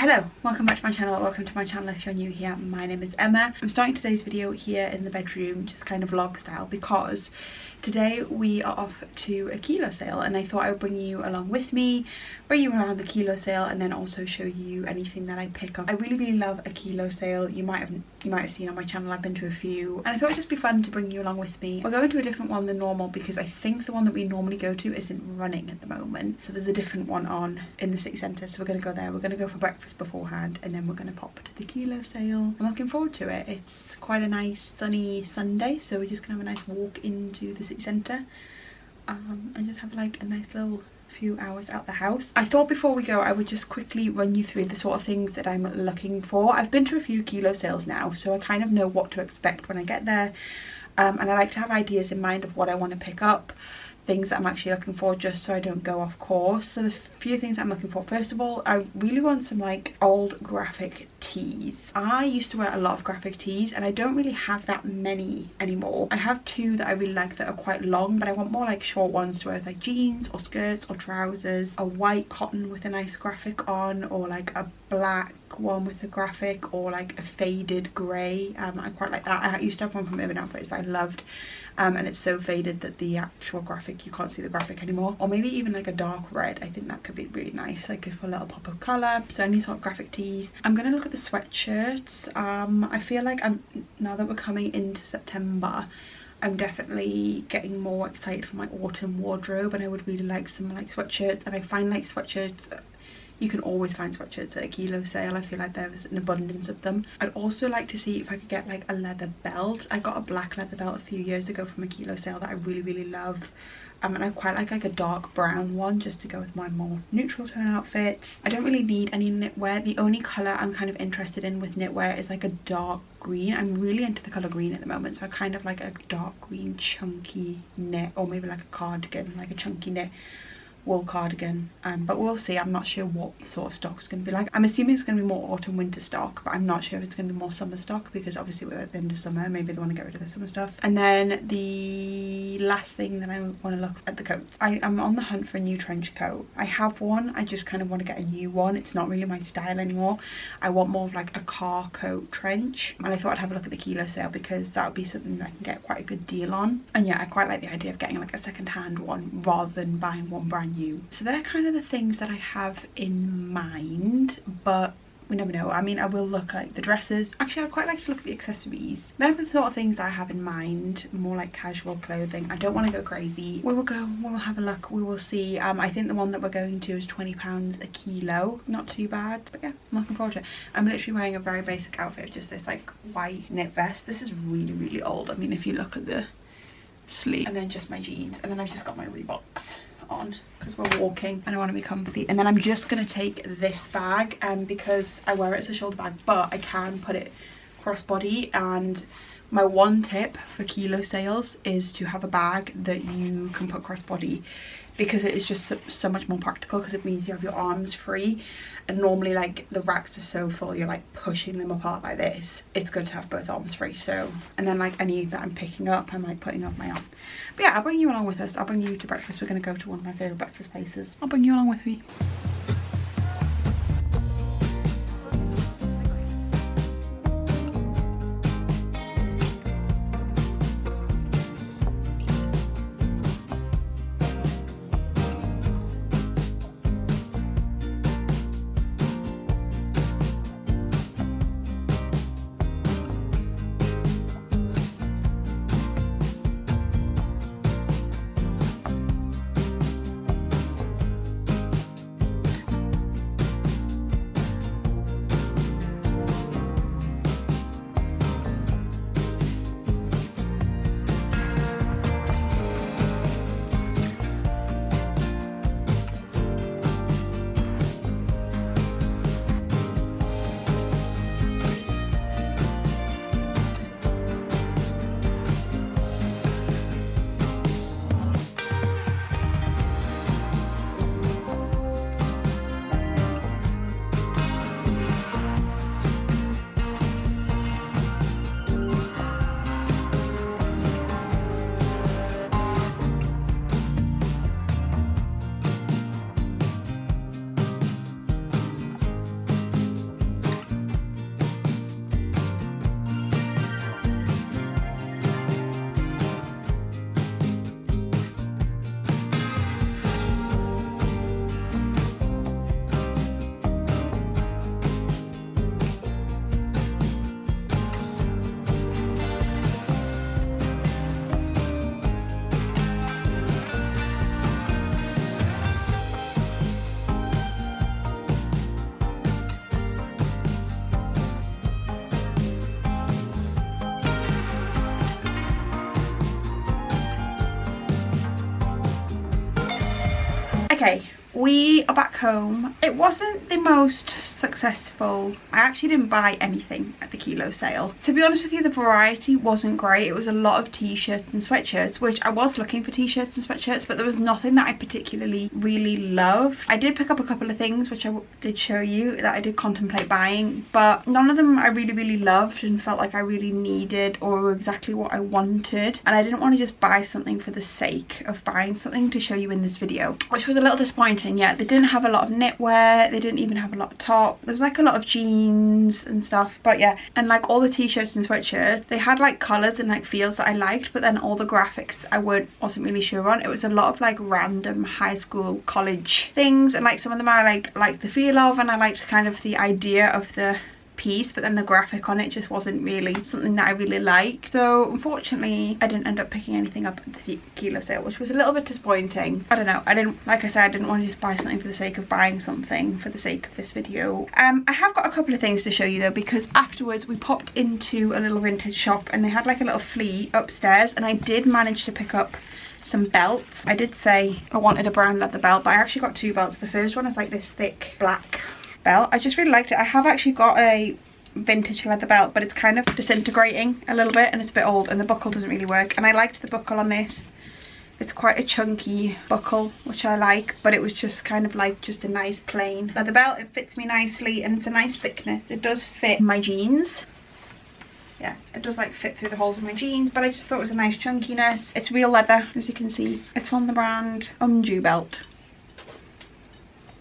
Hello, welcome back to my channel. Welcome to my channel if you're new here. My name is Emma. I'm starting today's video here in the bedroom, just kind of vlog style, because today we are off to a kilo sale and I thought I would bring you along with me, bring you around the kilo sale, and then also show you anything that I pick up. I really love a kilo sale. You might have seen on my channel I've been to a few, and I thought it'd just be fun to bring you along with me. We're going to a different one than normal because I think the one that we normally go to isn't running at the moment. So there's a different one on in the city centre, so we're going to go there. We're going to go for breakfast beforehand and then we're going to pop to the kilo sale. I'm looking forward to it. It's quite a nice sunny Sunday, so we're just going to have a nice walk into the city centre and just have like a nice little few hours out the house. I thought before we go I would just quickly run you through the sort of things that I'm looking for. I've been to a few kilo sales now, so I kind of know what to expect when I get there, and I like to have ideas in mind of what I want to pick up, things that I'm actually looking for, just so I don't go off course. So the few things I'm looking for: first of all, I really want some like old graphic tees. I used to wear a lot of graphic tees and I don't really have that many anymore. I have two that I really like that are quite long, but I want more like short ones to wear with like jeans or skirts or trousers. A white cotton with a nice graphic on, or like a black one with a graphic, or like a faded grey. I quite like that. I used to have one from Urban Outfitters that I loved, and it's so faded that the actual graphic, you can't see the graphic anymore. Or maybe even like a dark red. I think that could be really nice, like for a little pop of colour. So any sort of graphic tees. I'm gonna look at the sweatshirts. I feel like now that we're coming into September, I'm definitely getting more excited for my autumn wardrobe, and I would really like some like sweatshirts. And I find like sweatshirts, you can always find sweatshirts at a kilo sale. I feel like there's an abundance of them. I'd also like to see if I could get like a leather belt. I got a black leather belt a few years ago from a kilo sale that I really love. And I quite like a dark brown one just to go with my more neutral tone outfits. I don't really need any knitwear. The only colour I'm kind of interested in with knitwear is like a dark green. I'm really into the colour green at the moment, so I kind of like a dark green chunky knit, or maybe like a cardigan, like a chunky knit wool cardigan, but we'll see. I'm not sure what the sort of stock's going to be like. I'm assuming it's going to be more autumn winter stock, but I'm not sure if it's going to be more summer stock, because obviously we're at the end of summer. Maybe they want to get rid of the summer stuff. And then the last thing that I want to look at, the coats. I'm on the hunt for a new trench coat. I have one, I just kind of want to get a new one. It's not really my style anymore. I want more of like a car coat trench, and I thought I'd have a look at the kilo sale because that would be something that I can get quite a good deal on. And yeah, I quite like the idea of getting like a second-hand one rather than buying one brand new. So they're kind of the things that I have in mind, but we never know. I mean, I will look at the dresses. Actually, I'd quite like to look at the accessories. They're the sort of things that I have in mind, more like casual clothing. I don't want to go crazy. We will go, we'll have a look, we will see. I think the one that we're going to is £20 a kilo. Not too bad, but yeah, I'm looking forward to it. I'm literally wearing a very basic outfit, just this like white knit vest. This is really old. I mean, if you look at the sleeve, and then just my jeans, and then I've just got my Reeboks on because we're walking and I want to be comfy. And then I'm just going to take this bag because I wear it as a shoulder bag, but I can put it crossbody. And my one tip for kilo sales is to have a bag that you can put crossbody, because it is just so much more practical, because it means you have your arms free. And normally like the racks are so full, you're like pushing them apart like this. It's good to have both arms free. So, and then like any that I'm picking up, I'm like putting up my arm. But yeah, I'll bring you along with us. I'll bring you to breakfast. We're going to go to one of my favourite breakfast places. I'll bring you along with me. Okay, we are back home. It wasn't the most successful. I actually didn't buy anything at the kilo sale. To be honest with you, the variety wasn't great. It was a lot of t-shirts and sweatshirts, which I was looking for t-shirts and sweatshirts, but there was nothing that I particularly really loved. I did pick up a couple of things which I did show you that I did contemplate buying, but none of them I really loved and felt like I really needed or were exactly what I wanted. And I didn't want to just buy something for the sake of buying something to show you in this video, which was a little disappointing. Yeah, they didn't have a lot of knitwear, they didn't even have a lot of top. There was like a lot of jeans and stuff, but yeah, and like all the t-shirts and sweatshirts, they had like colours and like feels that I liked, but then all the graphics I wasn't really sure on. It was a lot of like random high school, college things, and like some of them I like the feel of, and I liked kind of the idea of the piece, but then the graphic on it just wasn't really something that I really liked. So unfortunately I didn't end up picking anything up at the kilo sale, which was a little bit disappointing. I don't know, like I said, I didn't want to just buy something for the sake of buying something for the sake of this video. I have got a couple of things to show you though, because afterwards we popped into a little vintage shop and they had like a little flea upstairs, and I did manage to pick up some belts. I did say I wanted a brown leather belt, but I actually got two belts. The first one is like this thick black belt. I just really liked it. I have actually got a vintage leather belt, but it's kind of disintegrating a little bit and it's a bit old and the buckle doesn't really work, and I liked the buckle on this. It's quite a chunky buckle, which I like, but it was just kind of like just a nice plain leather belt. It fits me nicely and it's a nice thickness. It does fit my jeans. Yeah, it does like fit through the holes of my jeans, but I just thought it was a nice chunkiness. It's real leather, as you can see. It's on the brand Undue belt.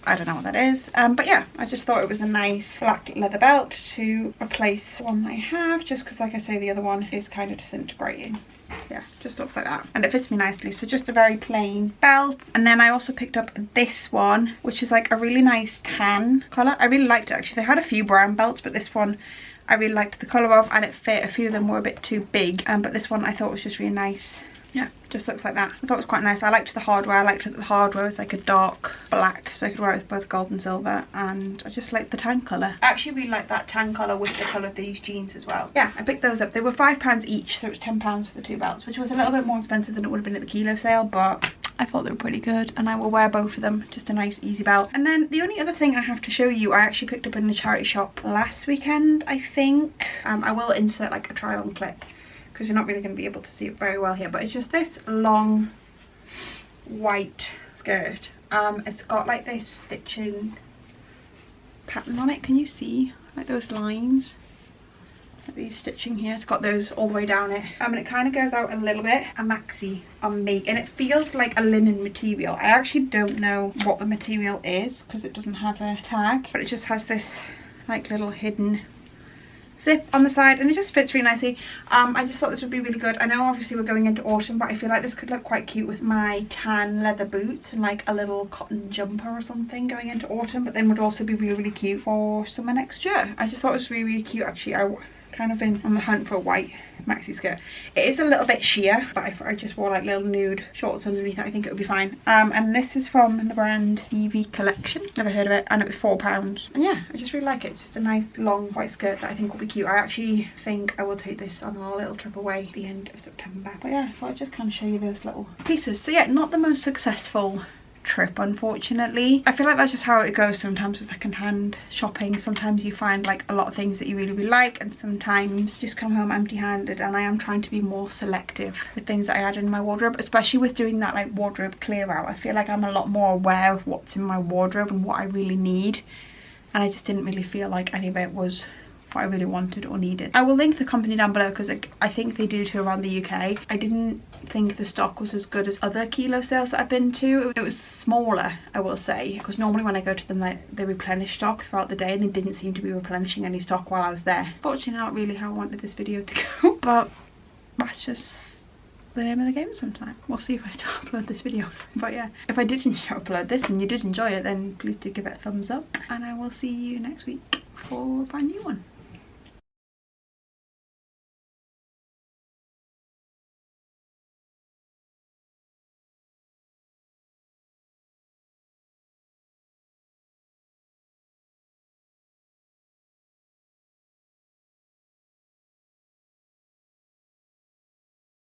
I don't know what that is, but yeah, I just thought it was a nice black leather belt to replace the one I have, just because like I say, the other one is kind of disintegrating. Yeah, just looks like that, and it fits me nicely. So just a very plain belt. And then I also picked up this one, which is like a really nice tan colour. I really liked it actually. They had a few brown belts, but this one I really liked the colour of, and it fit. A few of them were a bit too big, but this one I thought was just really nice. Yeah, just looks like that. I thought it was quite nice. I liked the hardware. I liked that the hardware was like a dark black, so I could wear it with both gold and silver, and I just liked the tan colour. I actually really like that tan colour with the colour of these jeans as well. Yeah, I picked those up. They were £5 each, so it was £10 for the two belts, which was a little bit more expensive than it would have been at the kilo sale, but I thought they were pretty good, and I will wear both of them. Just a nice easy belt. And then the only other thing I have to show you, I actually picked up in the charity shop last weekend, I think. I will insert like a try on clip, because you're not really going to be able to see it very well here, but it's just this long white skirt. It's got like this stitching pattern on it. Can you see like those lines, like these stitching here? It's got those all the way down it, and it kind of goes out a little bit. A maxi on me, and it feels like a linen material. I actually don't know what the material is because it doesn't have a tag, but it just has this like little hidden zip on the side, and it just fits really nicely. I just thought this would be really good. I know obviously we're going into autumn, but I feel like this could look quite cute with my tan leather boots and like a little cotton jumper or something going into autumn, but then would also be really cute for summer next year. I just thought it was really cute actually. I kind of been on the hunt for a white maxi skirt. It is a little bit sheer, but if I just wore like little nude shorts underneath it, I think it would be fine. And this is from the brand EV Collection. Never heard of it, and it was £4. And yeah, I just really like it. It's just a nice long white skirt that I think will be cute. I actually think I will take this on our little trip away at the end of September. But yeah, I thought I'd just kind of show you those little pieces. So yeah, not the most successful trip, unfortunately. I feel like that's just how it goes sometimes with secondhand shopping. Sometimes you find like a lot of things that you really like, and sometimes just come home empty-handed, and I am trying to be more selective with things that I add in my wardrobe, especially with doing that like wardrobe clear out. I feel like I'm a lot more aware of what's in my wardrobe and what I really need, and I just didn't really feel like any of it was what I really wanted or needed. I will link the company down below because I think they do too around the UK. I didn't think the stock was as good as other kilo sales that I've been to. It was smaller, I will say, because normally when I go to them they replenish stock throughout the day, and they didn't seem to be replenishing any stock while I was there. Fortunately not really how I wanted this video to go, but that's just the name of the game sometime. We'll see if I still upload this video. But yeah, if I did upload this and you did enjoy it, then please do give it a thumbs up, and I will see you next week for a brand new one.